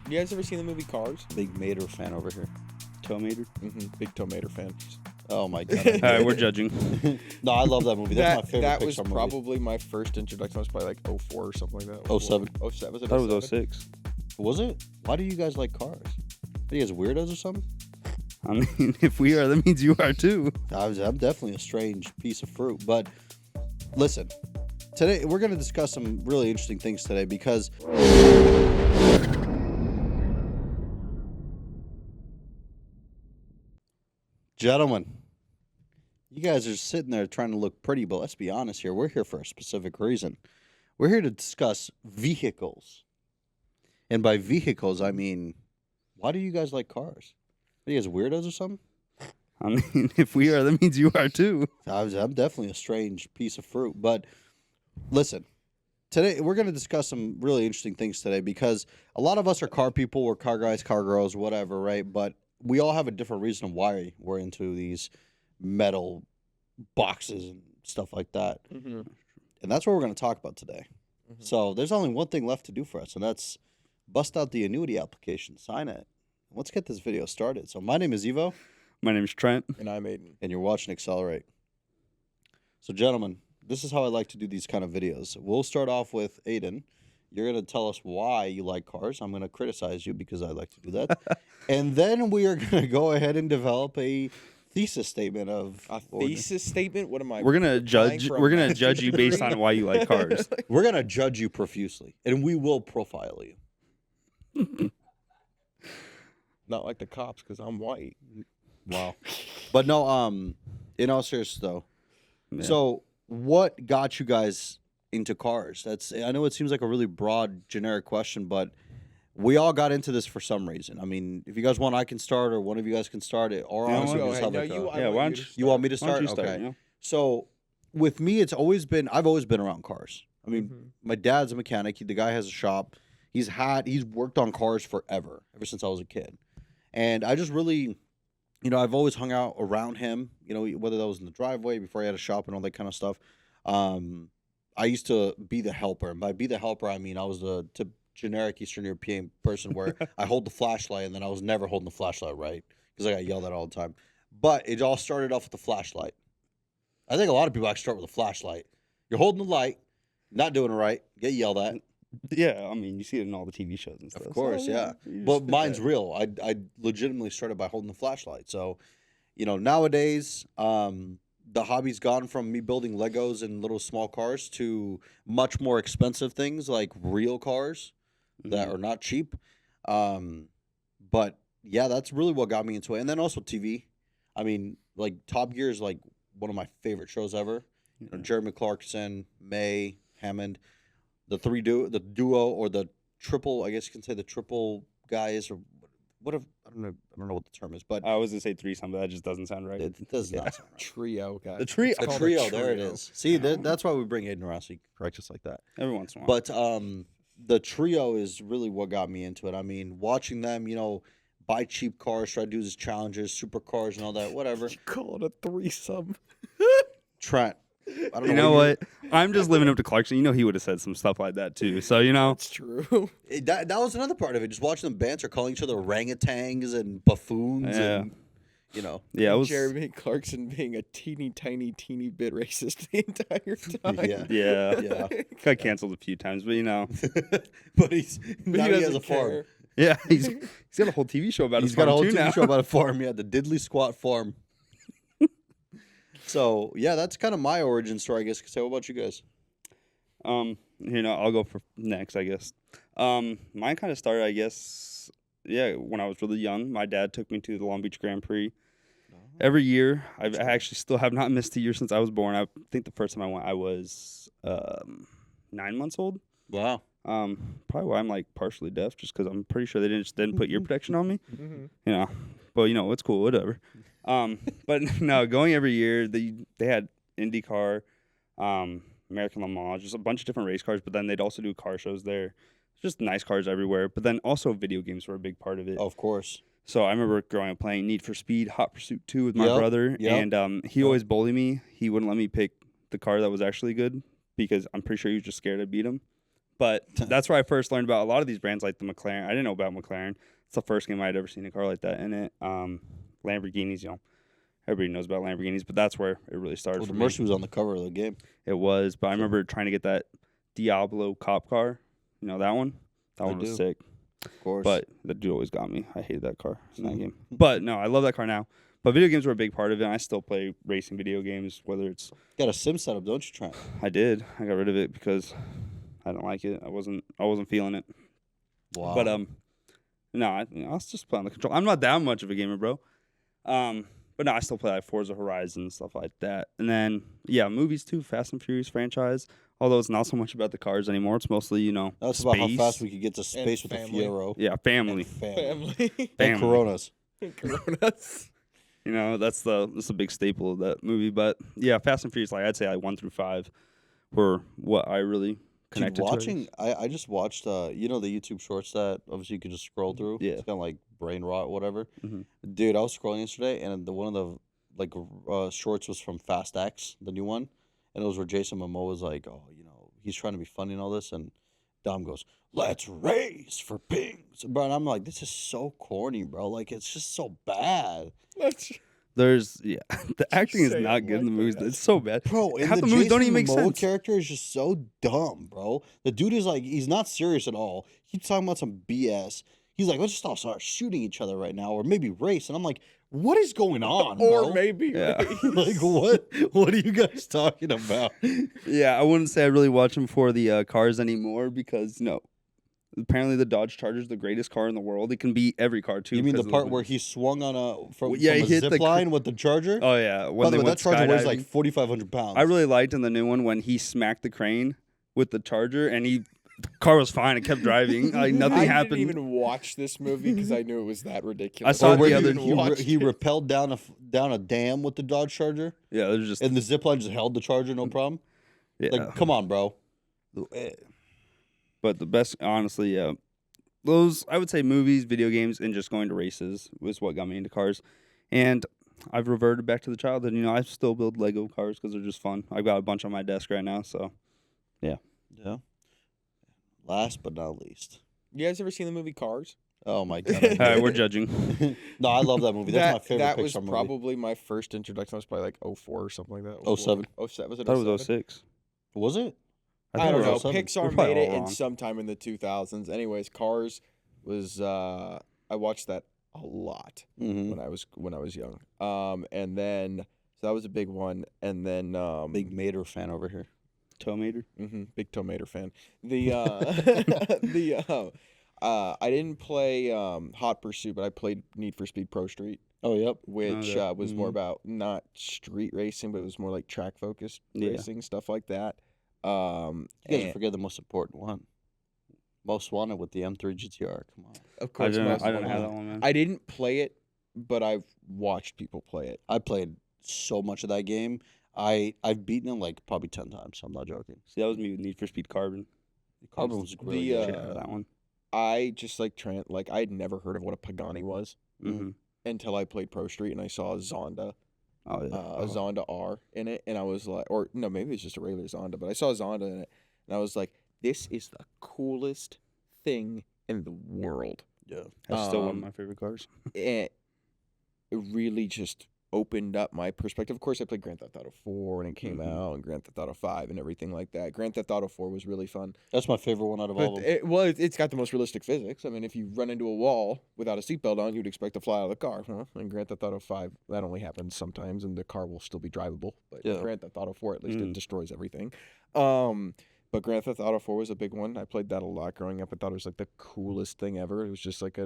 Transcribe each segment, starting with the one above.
You guys ever seen the movie Cars? Big Mater fan over here. Tomater. Big Tomato fan. Oh my god. All right, we're judging. No, I love that movie. That's my favorite That Pixar was movie. probably my first introduction. I was probably like 04 or something like that. 07. 07. Was I it thought it was 07? 06. Was it? Why do you guys like cars? Are you guys weirdos or something? I mean, if we are, that means you are too. I'm definitely a strange piece of fruit. But listen, today we're going to discuss some really interesting things today because gentlemen, you guys are sitting there trying to look pretty, but let's be honest here. We're here for a specific reason. We're here to discuss vehicles. And by vehicles, I mean, why do you guys like cars? Are you guys weirdos or something? I mean, if we are, that means you are too. I'm definitely a strange piece of fruit. But listen, today we're going to discuss some really interesting things today because a lot of us are car people, we're car guys, car girls, whatever, right? But we all have a different reason why we're into these metal boxes and stuff like that. Mm-hmm. And that's what we're going to talk about today. Mhm. So there's only one thing left to do for us, and that's bust out the annuity application, sign it. Let's get this video started. So my name is Evo, My name's Trent. And I'm Aiden. and you're watching Xcelerate. So gentlemen, this is how I like to do these kind of videos. We'll start off with Aiden. You're going to tell us why you like cars. I'm going to criticize you because I like to do that. And then we are going to go ahead and develop a thesis statement of A thesis statement? What am I? We're gonna applying judge. for a We're gonna master's judge you based degree? on why you like cars. We're going to judge you profusely, and we will profile you. Not like the cops because I'm white. Wow. But no, in all seriousness though. Yeah. So what got you guys into cars? I know it seems like a really broad, generic question, but we all got into this for some reason. I mean, if you guys want, I can start, or one of you guys can start it. Or Yeah, honestly, go we just ahead. have No, like you- a- I why want don't to you want me to Why don't start? you start? Okay. Yeah. So with me, I've always been around cars. I mean, Mhm. my dad's a mechanic. The guy has a shop. He's worked on cars forever, ever since I was a kid. And I just really, I've always hung out around him, whether that was in the driveway before he had a shop and all that kind of stuff. I used to be the helper. And by be the helper, I mean I was the generic Eastern European person where I hold the flashlight and then I was never holding the flashlight right because I got yelled at all the time. But it all started off with the flashlight. I think a lot of people actually start with a flashlight. You're holding the light, not doing it right, get yelled at. Yeah, I mean, you see it in all the TV shows and stuff. Of course, So, yeah. you just But did mine's that. real. I legitimately started by holding the flashlight. So, nowadays, the hobby's gone from me building Legos and little small cars to much more expensive things like real cars that Mhm. are not cheap. But yeah, that's really what got me into it. And then also TV. I mean, like Top Gear is like one of my favorite shows ever. Yeah. Jeremy Clarkson, May, Hammond, the duo or the triple. I guess you can say the triple guys or what if I don't know what the term is, but I was gonna say threesome, but that just doesn't sound right. it does Yeah. not sound right. Trio, guys. The trio. It's A called trio, there it is. See, Yeah. that's why we bring Aiden around, so you can correct us like that. Every once in a while. But the trio is really what got me into it. I mean, watching them, buy cheap cars, try to do these challenges, supercars and all that, whatever. You call it a threesome. Trent, I don't know. you know what? I'm just living up to Clarkson. You know, he would have said some stuff like that too. So That's true. That was another part of it. Just watching them banter, calling each other orangutans and buffoons, Yeah. and yeah, it was. Jeremy Clarkson being a teeny bit racist the entire time. Yeah. Yeah, Yeah. got canceled a few times, but but But now he he has doesn't a farm. care. yeah, he's got a whole TV show about He's his got a farm whole too TV now. show about a farm. Yeah, the Diddley Squat Farm. So yeah, that's kind of my origin story, I guess. Say, what about you guys? I'll go for next, I guess. Mine kind of started, I guess, when I was really young. My dad took me to the Long Beach Grand Prix. Every year, I actually still have not missed a year since I was born. I think the first time I went, I was 9 months old. Wow. Probably why I'm like partially deaf, just because I'm pretty sure they didn't put ear protection on me. Mhm. But it's cool, whatever. But no, going every year, they had IndyCar, American Le Mans, just a bunch of different race cars. But then they'd also do car shows there, just nice cars everywhere. But then also video games were a big part of it. Of course. So I remember growing up playing Need for Speed, Hot Pursuit 2 with my Yep, brother, yep, and he always bullied me. He wouldn't let me pick the car that was actually good because I'm pretty sure he was just scared I'd beat him. But that's where I first learned about a lot of these brands, like the McLaren. I didn't know about McLaren. It's the first game I had ever seen a car like that in it. Lamborghinis, everybody knows about Lamborghinis, but that's where it really started Well, for the me. Mercy was on the cover of the game. It was, but I remember trying to get that Diablo cop car. You know that one? That one was sick. Of course. But the dude always got me. I hated that car in that game. But no, I love that car now. But video games were a big part of it. And I still play racing video games, whether it's... Got a sim setup, don't you, Trent? I did. I got rid of it because I didn't like it. I wasn't feeling it. Wow. But no, I was just playing the control. I'm not that much of a gamer, bro. But no, I still play like Forza Horizon, stuff like that. And then, yeah, movies too, Fast and Furious franchise. Although it's not so much about the cars anymore. It's mostly, That's space. about how fast we could get to space with the family. Fiero. Yeah, family. Family. And Coronas. Coronas. That's a big staple of that movie. But yeah, Fast and Furious, like I'd say like 1 through 5 were what I really connected to. I just watched the YouTube shorts that obviously you could just scroll through. Yeah. It's kind of like brain rot, whatever. Mm-hmm. Dude, I was scrolling yesterday, and one of the shorts was from Fast X, the new one, and it was where Jason Momoa was like, he's trying to be funny and all this, and Dom goes, "Let's race for pings," bro. And I'm like, this is so corny, bro. Like, it's just so bad. The acting is Say not it good in the like movies. that. It's so bad. Bro, and Half the the movies Jason don't even make Momoa sense. character is just so dumb, bro. The dude is like, he's not serious at all. He's talking about some BS. He's like, let's just all start shooting each other right now, or maybe race. And I'm like, what is going on, bro? Or maybe. Yeah. Like, what are you guys talking about? Yeah, I wouldn't say I really watch them for the cars anymore because apparently the Dodge Charger is the greatest car in the world. It can beat every car too. You mean the because of part where he swung on from he a hit zip the line with the Charger? Oh yeah, By the way, that Charger weighs like skydiving. 4,500 pounds. I really liked in the new one when he smacked the crane with the Charger and the car was fine. It kept driving. Like nothing I happened. didn't even watch this movie because I knew it was that ridiculous. I saw Or it where the other- he rappelled down a dam with the Dodge Charger, Yeah, there's just and the zip line just held the Charger, no problem. yeah. Like, come on, bro. But the best, honestly, yeah. Those, I would say movies, video games, and just going to races was what got me into cars. And I've reverted back to the childhood. I still build Lego cars because they're just fun. I've got a bunch on my desk right now, so yeah. Yeah. Last but not least. You guys ever seen the movie Cars? Oh my god. All right, we're judging. No, I love that movie. That's my favorite That Pixar was movie. probably my first introduction. That was probably like 04 or something like that. 07. 07. Was I it thought it 07? was 06. Was it? I thought don't it know. was 07. We're Pixar probably made it all in wrong. sometime in the 2000s. Anyways, Cars was I watched that a lot Mm-hmm. when I was young. And then so that was a big one. And then Big Mater fan over here. Tomater. big Tomater fan. I didn't play Hot Pursuit, but I played Need for Speed Pro Street, Oh, yep. which Okay. was more about not street racing, but it was more like track focused Yeah. racing, stuff like that. You guys And- forget the most important one. Most Wanted with the M3 GTR. Come on. Of I course, didn't most have wanted. that one, man. I didn't play it, but I've watched people play it. I played so much of that game. I've beaten it like probably 10 times. I'm not joking. See, that was me with Need for Speed Carbon. Carbon was really The, good. Shit out of that one. I just like Trent, like I had never heard of what a Pagani was Mm-hmm. until I played Pro Street and I saw a Zonda. Oh yeah. A Zonda R in it, and I was like, or no, maybe it's just a regular Zonda, but I saw a Zonda in it, and I was like, this is the coolest thing in the world. Yeah. That's still one of um, my favorite cars. It really just opened up my perspective. Of course, I played Grand Theft Auto 4 when it came Mhm. out, and Grand Theft Auto 5 and everything like that. Grand Theft Auto 4 was really fun. That's my favorite one out of all But of them. it's got the most realistic physics. I mean, if you run into a wall without a seatbelt on, you'd expect to fly out of the car. Huh? In Grand Theft Auto 5, that only happens sometimes, and the car will still be drivable. But Yeah. Grand Theft Auto 4, at least, Mm. it destroys everything. But Grand Theft Auto 4 was a big one. I played that a lot growing up. I thought it was like the coolest thing ever. It was just like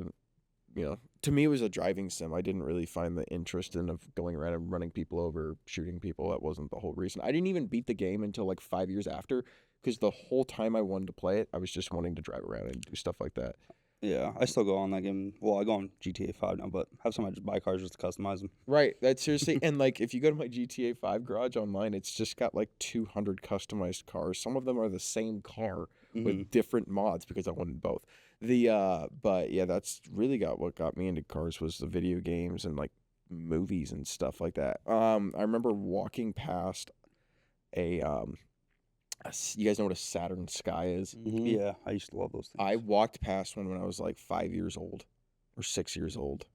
to me, it was a driving sim. I didn't really find the interest in of going around and running people over, shooting people. That wasn't the whole reason. I didn't even beat the game until like 5 years after, because the whole time I wanted to play it, I was just wanting to drive around and do stuff like that. Yeah, I still go on that game. Well, I go on GTA 5 now, but have some I just buy cars just to customize them. Right. That's seriously. And like, if you go to my GTA 5 garage online, it's just got like 200 customized cars. Some of them are the same car Mhm. with different mods because I wanted both. But yeah, that's really what got me into cars was the video games and like movies and stuff like that. I remember walking past a You guys know what a Saturn Sky is? Yeah, I used to love those things. I walked past one when I was like 5 years old or 6 years old.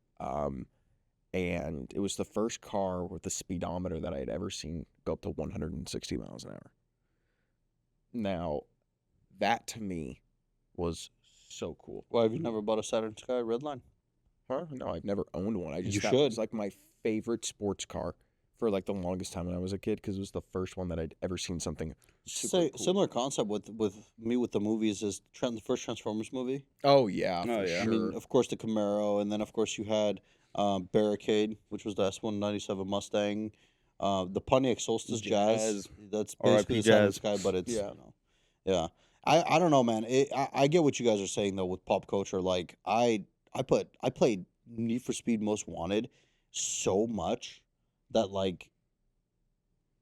And it was the first car with a speedometer that I had ever seen go up to 160 miles an hour. Now, that to me was so cool. Why have you never bought a Saturn Sky Redline? Huh? No, I've never owned one. You That should. was like my favorite sports car for like the longest time when I was a kid because it was the first one that I'd ever seen something super cool. Similar concept with me with the movies is the first Transformers movie. Oh yeah, Oh, for yeah. I sure. mean, of course, the Camaro, and then of course you had Barricade, which was the S197 Mustang, the Pontiac Solstice Jazz. Jazz. That's R.I.P. basically the Saturn Jazz. Sky, but it's Yeah. yeah. I don't know, man. I get what you guys are saying though with pop culture. Like I played Need for Speed Most Wanted so much that like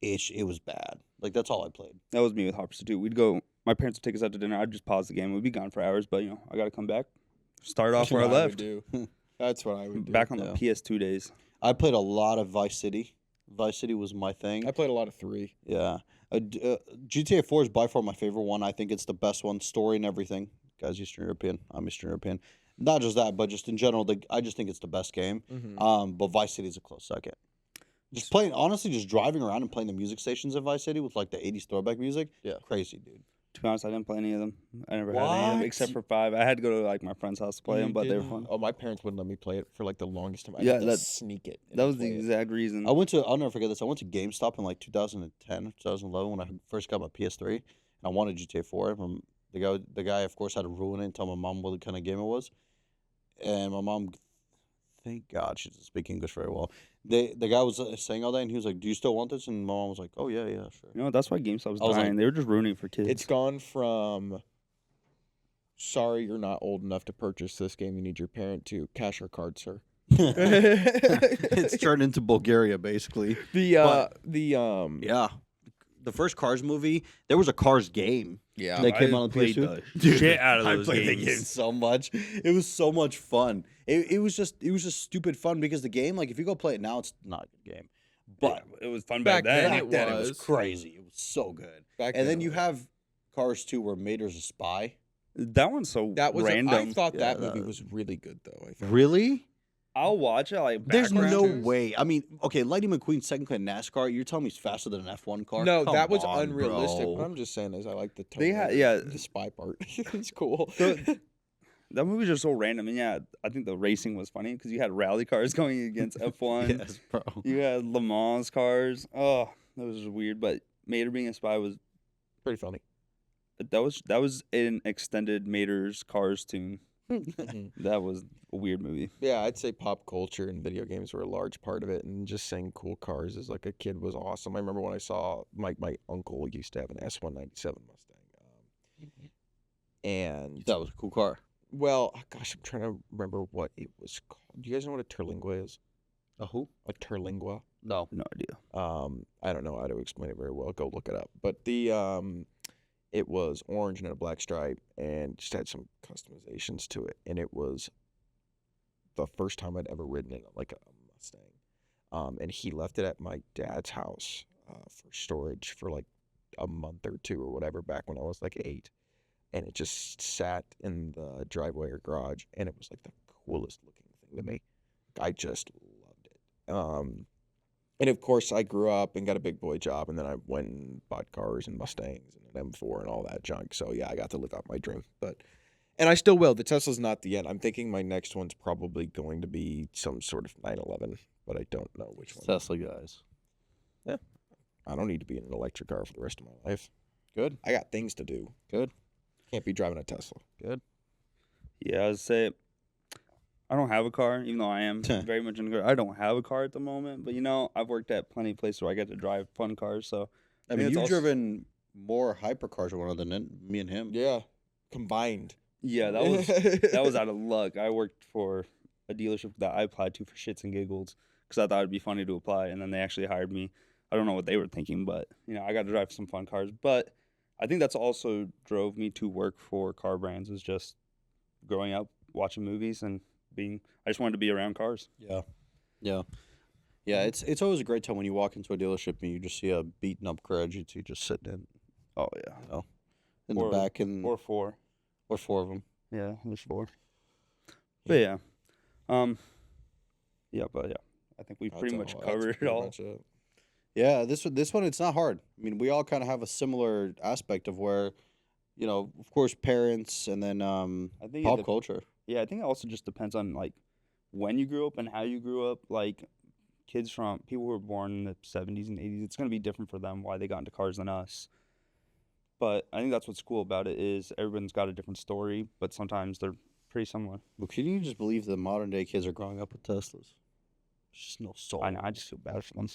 it was bad. Like that's all I played. That was me with Hot Pursuit. We'd go. My parents would take us out to dinner. I'd just pause the game. We'd be gone for hours, but I got to come back. Start off That's where I what would left. do. That's what I would do. Back on the Yeah. PS2 days. I played a lot of Vice City. Vice City was my thing. I played a lot of 3. Yeah. GTA 4 is by far my favorite one. I think it's the best one, story and everything. Guys, Eastern European. I'm Eastern European. Not just that, but just in general, I just think it's the best game. Mm-hmm. But Vice City is a close second. Just playing, honestly, just driving around and playing the music stations in Vice City with like the 80s throwback music. Yeah. Crazy, dude. To be honest, I didn't play any of them. I never had any of them What? except for 5. I had to go to like my friend's house to play them, but they were fun. Oh, my parents wouldn't let me play it for like the longest time. I Yeah, had to that- sneak it. and That was the play it. exact reason. I'll never forget this. I went to GameStop in like 2010 or 2011 when I first got my PS3. And I wanted GTA 4. The guy, of course, had to ruin it and tell my mom what kind of game it was. And my mom, thank God, she doesn't speak English very well. The guy was saying all that, and he was like, "Do you still want this?" And my mom was like, "Oh yeah, sure." That's why GameStop was I was dying. like- They were just ruining it for kids. It's gone from sorry you're not old enough to purchase this game. You need your parent to cash or card, sir. It's turned into Bulgaria, basically. The Yeah. The first Cars movie, there was a Cars game. yeah. They came out on played PS2. the shit out of I those played the games. game so much. It was so much fun. It was just stupid fun because the game, like if you go play it now, it's not a good game. But it was fun back back then. then back then it was was. crazy. It was so good. Back And then then it you was. have Cars 2 where Mater's a spy. That one's so That was random. I thought Yeah, that movie that- was really good though. I think. Really? I'll watch it. Like There's background. no too. way. I mean, okay, Lightning McQueen second class NASCAR. You're telling me he's faster than an F1 car? No, Come that was on, unrealistic. bro. What I'm just saying is I like the They had- Terminator, yeah. the spy part. It's cool. That movie's just so random. And yeah, I think the racing was funny because you had rally cars going against F1. Yes, bro. You had Le Mans cars. Oh, that was weird. But Mater being a spy was Pretty funny. that was an extended Mater's Cars tune. That was a weird movie. Yeah, I'd say pop culture and video games were a large part of it, and just saying cool cars as like a kid was awesome. I remember when I saw my uncle used to have an S197 Mustang, and That was a cool car. well, gosh, I'm trying to remember what it was called. Do you guys know what a terlingua is? A who? A terlingua. No. No idea. I don't know how to explain it very well. Go look it up. But it was orange and had a black stripe, and just had some customizations to it. And it was the first time I'd ever ridden it, like a Mustang. And he left it at my dad's house for storage for like a month or two or whatever back when I was like 8. And it just sat in the driveway or garage, and it was like the coolest looking thing to me. I just loved it. And of course, I grew up and got a big boy job, and then I went and bought cars and Mustangs and an M4 and all that junk. So yeah, I got to live out my dream. And I still will. The Tesla's not the end. I'm thinking my next one's probably going to be some sort of 911, but I don't know which one. Tesla guys. I don't need to be in an electric car for the rest of my life. Good. I got things to do. Good. Can't be driving a Tesla. Good. Yeah, I'd say I don't have a car, even though I am very much in a car. I don't have a car at the moment, but I've worked at plenty of places where I get to drive fun cars. So I mean, it's you've also- driven more hypercars around than me and him. Yeah, combined. yeah, that was out of luck. I worked for a dealership that I applied to for shits and giggles because I thought it'd be funny to apply, and then they actually hired me. I don't know what they were thinking, but I got to drive some fun cars. But I think that's also drove me to work for car brands, is just growing up watching movies and I just wanted to be around cars. Yeah. Yeah. Yeah, it's always a great time when you walk into a dealership and you just see a beaten up Corolla GT just sitting in. Oh yeah. You know, in Or- the back and Or 4. or 4 of them. Yeah, there's 4. But yeah. Yeah, but yeah. I think we pretty much covered it all. Yeah, this one it's not hard. I mean, we all kind of have a similar aspect of where, you know, of course, parents and then I think pop culture. Yeah, I think it also just depends on like when you grew up and how you grew up. Like kids from people who were born in the 70s and 80s, it's going to be different for them why they got into cars than us. But I think that's what's cool about it is everyone's got a different story, but sometimes they're pretty similar. Well, can you just believe the modern day kids are growing up with Teslas? There's just no soul. I know, I just feel bad for them.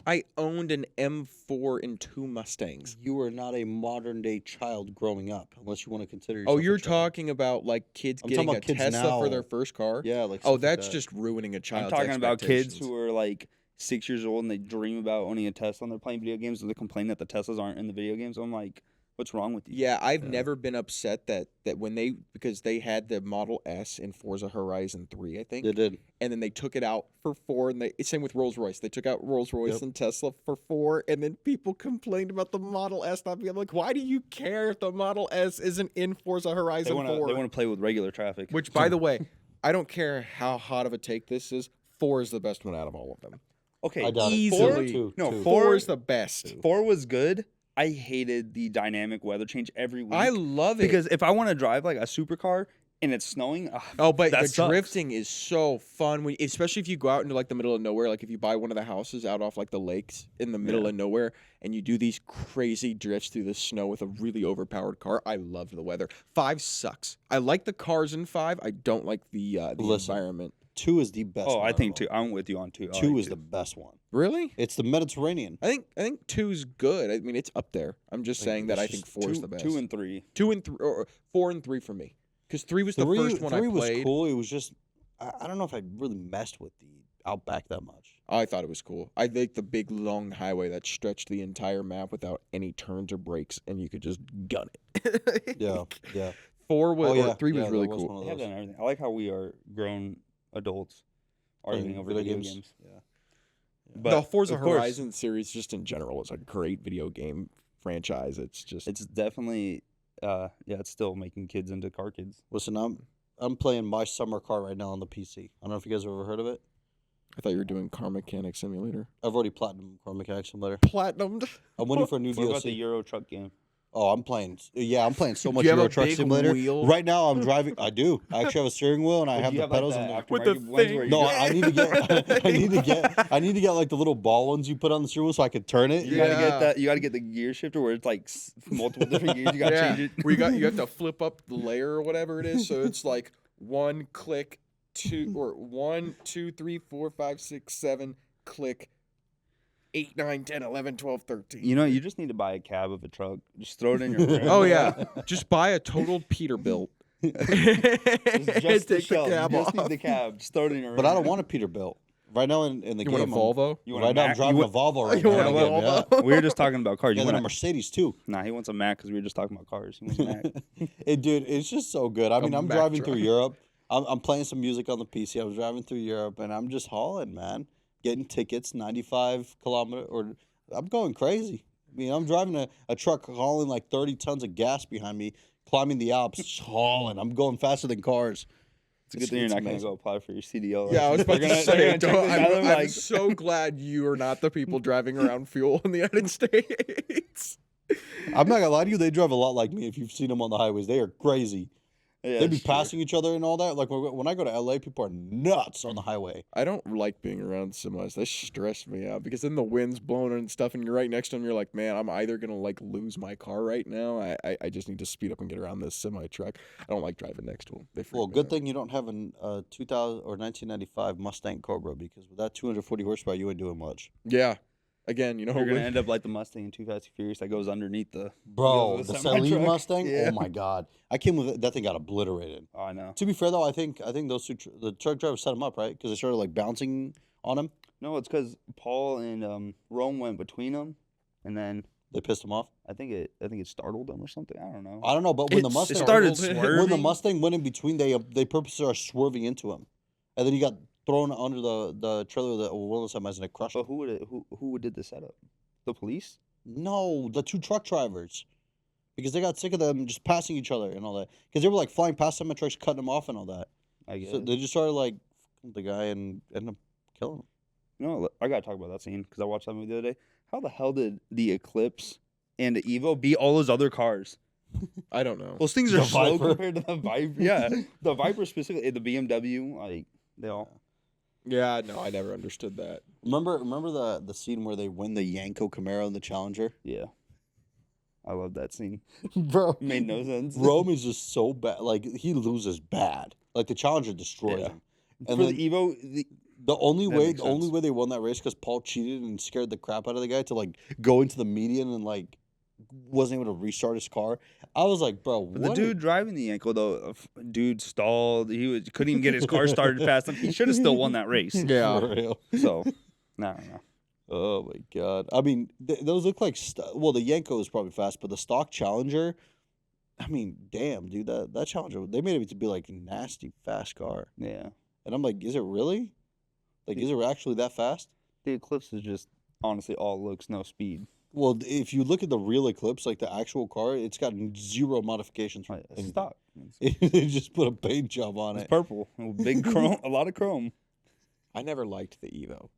I owned an M4 and 2 Mustangs. You are not a modern day child growing up, unless you want to consider yourself. Oh, you're a child. talking about like kids I'm getting talking a about kids Tesla for now. their first car? Yeah, like Oh, stuff like that's that. just ruining a I'm child's talking about kids expectations. who are like 6 years old and they dream about owning a Tesla and they're playing video games and they complain that the Teslas aren't in the video games. I'm like, what's wrong with you? Yeah, I've Yeah. never been upset that when because they had the Model S in Forza Horizon 3, I think. They did. And then they took it out for 4, and same with Rolls Royce. They took out Rolls Royce Yep. and Tesla for 4, and then people complained about the Model S not being like, why do you care if the Model S isn't in Forza They Horizon 4? want to play with regular traffic. Which, by the way, I don't care how hot of a take this is. 4 is the best one out of all of them. Okay, I doubt easily. it. Two. No, Two. 4 is the best. 4 was good. I hated the dynamic weather change every week. I love it. because if I want to drive like a supercar and it's snowing, Oh, but that the sucks. drifting is so fun, especially if you go out into like the middle of nowhere. Like if you buy one of the houses out off like the lakes in the middle Yeah. of nowhere, and you do these crazy drifts through the snow with a really overpowered car. I love the weather. 5 sucks. I like the cars in 5. I don't like the Listen. environment. 2 is the best. Oh, one I out think of all. 2. I'm with you on 2. I 2 like is the best one. Really? It's the Mediterranean. I think 2's good. I mean, it's up there. I'm just Like, saying that it's I think just 4 is the best. 2 and 3. 2 and 3, or 4 and 3 for me, because 3 was the 3, first one 3 I was played. cool. It was just I don't know if I really messed with the Outback that much. I thought it was cool. I like the big long highway that stretched the entire map without any turns or breaks, and you could just gun it. Yeah, yeah. 4 was Oh, yeah. or 3 was Yeah, really that was cool. one of They have those. that and everything. I like how we are grown adults arguing over video games. Yeah. But the Forza of course, Horizon series, just in general, is a great video game franchise. It's just it's definitely it's still making kids into car kids. Listen, I'm playing My Summer Car right now on the PC. I don't know if you guys have ever heard of it. I thought you were doing Car Mechanic Simulator. I've already platinum Car Mechanic Simulator. Platinumed. I'm waiting for a new What about the DLC. Euro Truck game? Oh, I'm playing. Yeah, I'm playing so Do much you have Euro a Truck big Simulator. wheel? Right now, I'm driving. I do. I actually have a steering wheel and I Or have do you the pedals. like and the the, With the aftermarket ones thing. where you no, just- I need to get. I need to get like the little ball ones you put on the steering wheel so I can turn it. You gotta Yeah. get that. You gotta get the gear shifter where it's like multiple different gears. You gotta change it. You have to flip up the layer or whatever it is, so it's like 1 click, 2 or 1, 2, 3, 4, 5, 6, 7 click, 8, 9, 10, 11, 12, 13. You know, you just need to buy a cab of a truck. Just throw it in your. frame. Oh yeah, just buy a totaled Peterbilt. Just the Take shell. the cab you just off. need the cab. Just throw it in your. But I don't want a Peterbilt. Right now in the You game, want a Volvo? You want right a now I'm Mac? driving You a Volvo right You now. want in a the game, yeah. Volvo? We were just talking about cars. Yeah, You then want a Mercedes too. Nah, he wants a Mac because we were just talking about cars. He wants a Mac. Dude, it's just so good. I mean, I'm Mack driving through truck. Europe. I'm playing some music on the PC. I was driving through Europe, and I'm just hauling, man. Getting tickets, 95 kilometer, or I'm going crazy. I mean, I'm driving a truck hauling like 30 tons of gas behind me, climbing the Alps, just hauling. I'm going faster than cars. It's a good thing you're not going to amazing. go apply for your CDL. Yeah, I was about They're to gonna- say, they're gonna check don't- this out, I'm like, so glad you are not the people driving around fuel in the United States. I'm not gonna lie to you, they drive a lot like me. If you've seen them on the highways, they are crazy. yeah, They be sure. passing each other and all that. Like when I go to LA, people are nuts on the highway. I don't like being around semis. They stress me out because then the wind's blowing and stuff, and you're right next to them. You're like, man, I'm either gonna like lose my car right now. I just need to speed up and get around this semi truck. I don't like driving next to them. They freak Well, me good out. thing you don't have an 2000 or 1995 Mustang Cobra because with that 240 horsepower, you ain't doing much. Yeah. Again, you know, You're going to with- end up like the Mustang in Too Fast and Furious that goes underneath the. Bro, wheels the of semi-truck. Celine Mustang. Yeah. Oh my God, I came with it. That thing got obliterated. Oh, I know. To be fair though, I think those two the truck drivers set him up right because they started like bouncing on him. No, it's because Paul and Rome went between them, and then They pissed him off. I think it startled them or something. I don't know. I don't know, but when the It Mustang started startled him. swerving. when the Mustang went in between, they purposely are swerving into him, and then he got thrown under the trailer that one of the semis and it crushed But him. who did the setup? The police? No, the two truck drivers. because they got sick of them just passing each other and all that. Because they were like flying past semi trucks, cutting them off and all that. I guess. So they just started like the guy and ended up killing him. You know, I gotta talk about that scene because I watched that movie the other day. How the hell did the Eclipse and the Evo beat all those other cars? I don't know. Those things are The slow Viper? compared to the Viper. Yeah, the Viper specifically, the BMW, like they all. Yeah, no, I never understood that. Remember the scene where they win the Yanko Camaro and the Challenger? Yeah, I love that scene. Bro, It made no sense. Rome is just so bad. Like he loses bad. Like the Challenger destroys Yeah. him. For And then the Evo, the only That way makes sense. they won that race because Paul cheated and scared the crap out of the guy to like go into the median and like wasn't able to restart his car. I was like, bro, but what? the dude driving the Yanko though, dude stalled. Couldn't even get his car started fast enough. He should have still won that race. Yeah. For real. So, no. Oh my god! I mean, those look like well, the Yanko is probably fast, but the stock Challenger. I mean, damn, dude, that Challenger they made it to be like a nasty fast car, Yeah, and I'm like, is it really? Like, is it actually that fast? the Eclipse is just honestly all looks, no speed. Well, if you look at the real Eclipse, like the actual car, it's got 0 modifications. Like, Anything. stop. They just put a paint job on It's it. purple, big chrome, a lot of chrome. I never liked the Evo.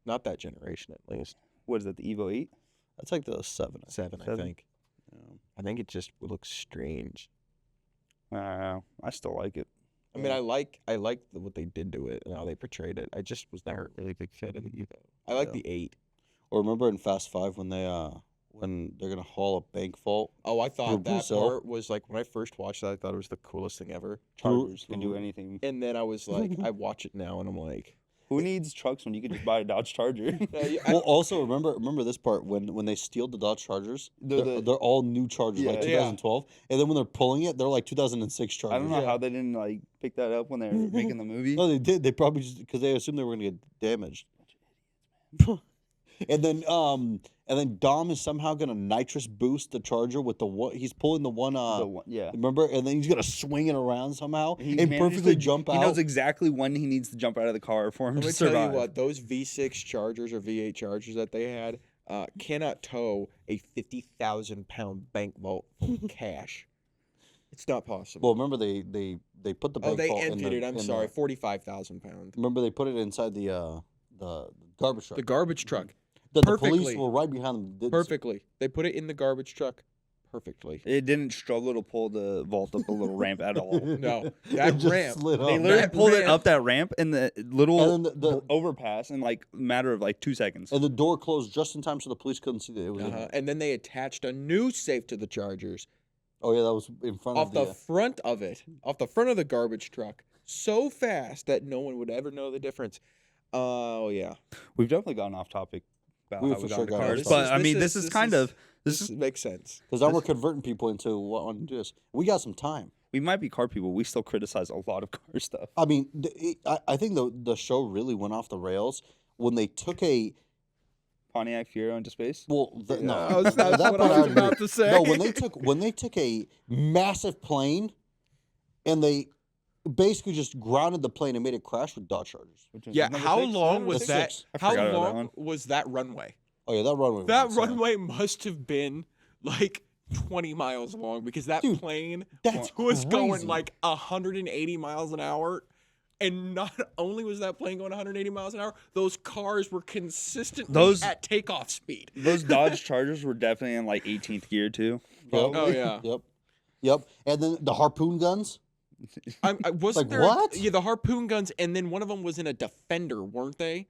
Not that generation, at least. What is that? The Evo 8? That's like the 7. 7, I Seven? think. I think it just looks strange. I still like it. I mean, I like what they did to it and how they portrayed it. I just was never a really big fan of the Evo. I like Yeah. the 8. Or remember in Fast 5 when they're gonna haul a bank vault? Oh, I thought that Brazil. part was like when I first watched that, I thought it was the coolest thing ever. Chargers can do anything. And then I was like, I watch it now and I'm like, Who needs trucks when you can just buy a Dodge Charger? Well, also remember this part when they steal the Dodge Chargers, The- they're all new Chargers, like Yeah. 2012, and then when they're pulling it, they're like 2006 Chargers. I don't know Yeah. how they didn't like pick that up when they were making the movie. No, they did. They probably just because they assumed they were gonna get damaged. And then Dom is somehow gonna nitrous boost the Charger with the one. He's pulling the one. Yeah. Remember, and then he's gonna swing it around somehow He and manages perfectly to- jump out. He knows exacty when he needs to jump out of the car for him let to me tell survive. you what, those V6 Chargers or V8 Chargers that they had cannot tow a 50,000-pound bank vault full of cash. It's not possible. Well, remember they put the bank they vault in emptied the- it. I'm in sorry, the- 45,000 pounds. remember they put it inside the garbage truck. The garbage truck. The police perfectly. were right behind them. Did Perfectly. They put it in the garbage truck perfectly. It didn't struggle to pull the vault up the little ramp at all. No, It that just ramp. slid They up. literally That pulled it ramp- up that ramp in the little And then the overpass in like a matter of like 2 seconds. and the door closed just in time so the police couldn't see that it was. in there. And then they attached a new safe to the Chargers Oh yeah, that was in front off of the the. front of it, off the front of the garbage truck, so fast that no one would ever know the difference. Oh yeah, We've definitely gotten off topic about We how for we got sure into got off cars, topic. but I mean, this is kind of this makes sense. Because now we're converting people into what want to do this. We got some time. we might be car people. We still criticize a lot of car stuff. I mean, I think the show really went off the rails when they took a Pontiac Fiero into space. well. No, Oh, that's that what part I was already knew. about to say. No, when they took a massive plane, and they basically just grounded the plane and made it crash with Dodge Chargers. Which is Yeah, number how 6, long number was six? that? I How forgot about that long one. was that runway? Oh yeah, that runway. Was That insane. runway must have been like 20 miles long because that Dude, plane that's was going crazy. like 180 miles an hour. And not only was that plane going 180 miles an hour, those cars were consistently at takeoff speed. Those Dodge Chargers were definitely in like 18th gear too. Yep. Oh, yeah. Yep. And then the harpoon guns. Wasn't Like, there? what? Yeah, the harpoon guns, and then one of them was in a Defender, weren't they?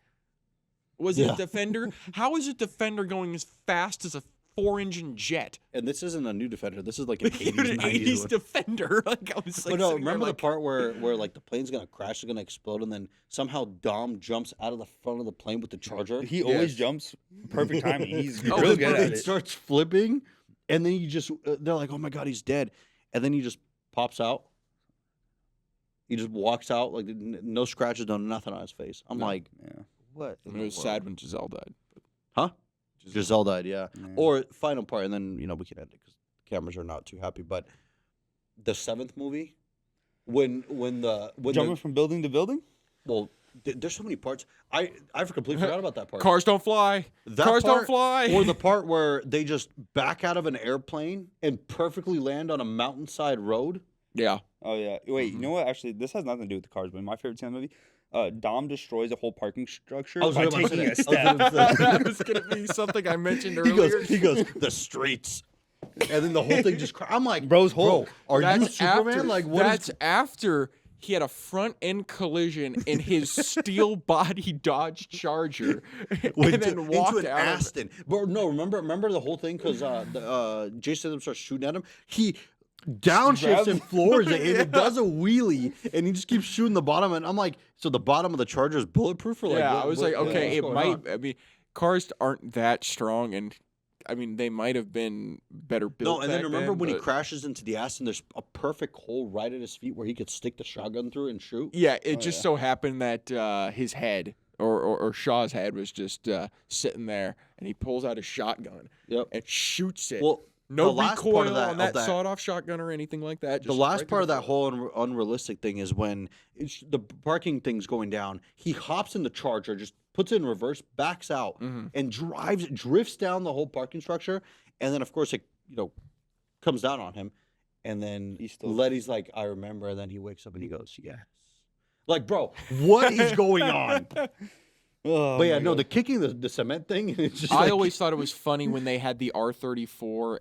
Was it Yeah. a Defender? How is a Defender going as fast as a 4-engine jet? And this isn't a new Defender. This is like an 80s, An 90s 80s one. Defender. Like I was like, But no, sitting there remember the like, part where like the plane's gonna crash, it's gonna explode, and then somehow Dom jumps out of the front of the plane with the Charger. He always Yes. jumps perfect timing. He's Oh, real but good it at it. starts flipping, and then you just they're like, "Oh my god, he's dead!" And then he just pops out. He just walks out like no scratches, no nothing on his face. I'm No. like, Yeah. what? I mean, it was sad when Giselle died. Huh? Giselle died, yeah. Yeah. Or final part, and then we can end it because the cameras are not too happy. But the 7th movie, when Jumping from building to building? well, there's so many parts. I completely forgot about that part. Cars don't fly. That Cars don't part, fly. Or the part where they just back out of an airplane and perfectly land on a mountainside road. Yeah. Oh yeah. Wait, you know what? Actually, this has nothing to do with the cars, but my favorite scene in the movie, Dom destroys a whole parking structure I was by about to say taking a that. I was step. gonna say that. That was gonna be something I mentioned earlier. He goes, the streets. And then the whole thing just I'm like, Bro's bro, Hulk. are you Superman? After, Like what that's is after he had a front end collision in his steel body Dodge Charger, and then walked into an out. Aston. But no, remember the whole thing because Jason Statham starts shooting at him. He downshifts and floors it, and it does a wheelie, and he just keeps shooting the bottom. And I'm like, so the bottom of the Charger is bulletproof? Or like, Yeah, what- I was what- like, okay, what's it going might. on? I mean, cars aren't that strong, and I mean, they might have been better built. No, and then back remember when he but- crashes into the Aston, there's a perfect hole right at his feet where he could stick the shotgun through and shoot. Yeah, it just so happened that his head or Shaw's head was just sitting there, and he pulls out a shotgun Yep. and shoots it. Well, no the last recoil part of on that sawed-off shotgun or anything like that. The just last right part of through that the whole unrealistic thing is when the parking thing's going down. He hops in the Charger, just puts it in reverse, backs out, and drifts down the whole parking structure. And then, of course, it comes down on him. And then Letty's like, I remember. And then he wakes up and he goes, yes. Like, bro, what is going on? Oh, But yeah, my no, God. the kicking the cement thing. It's just I like, always thought it was funny when they had the R34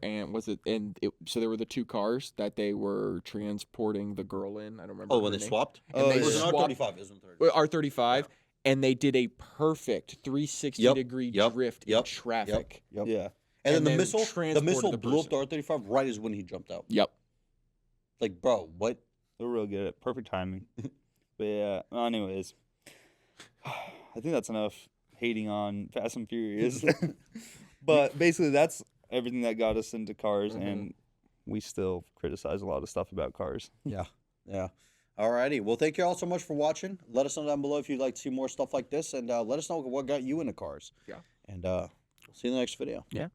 so there were the two cars that they were transporting the girl in. I don't remember. Oh, her when they name. swapped? And they It was an swapped- R35. It was an R35. Well, R35, and they did a perfect 360-degree drift in traffic. Yep. Yeah. And then And the then missile transported the blew up the R35 right as when he jumped out. Yep. Like, bro, what? They're real good at perfect timing. But yeah, anyways, I think that's enough hating on Fast and Furious. But basically, that's everything that got us into cars, and we still criticize a lot of stuff about cars. Yeah. Alrighty. Well, thank you all so much for watching. Let us know down below if you'd like to see more stuff like this, and let us know what got you into cars. Yeah. And we'll see you in the next video. Yeah.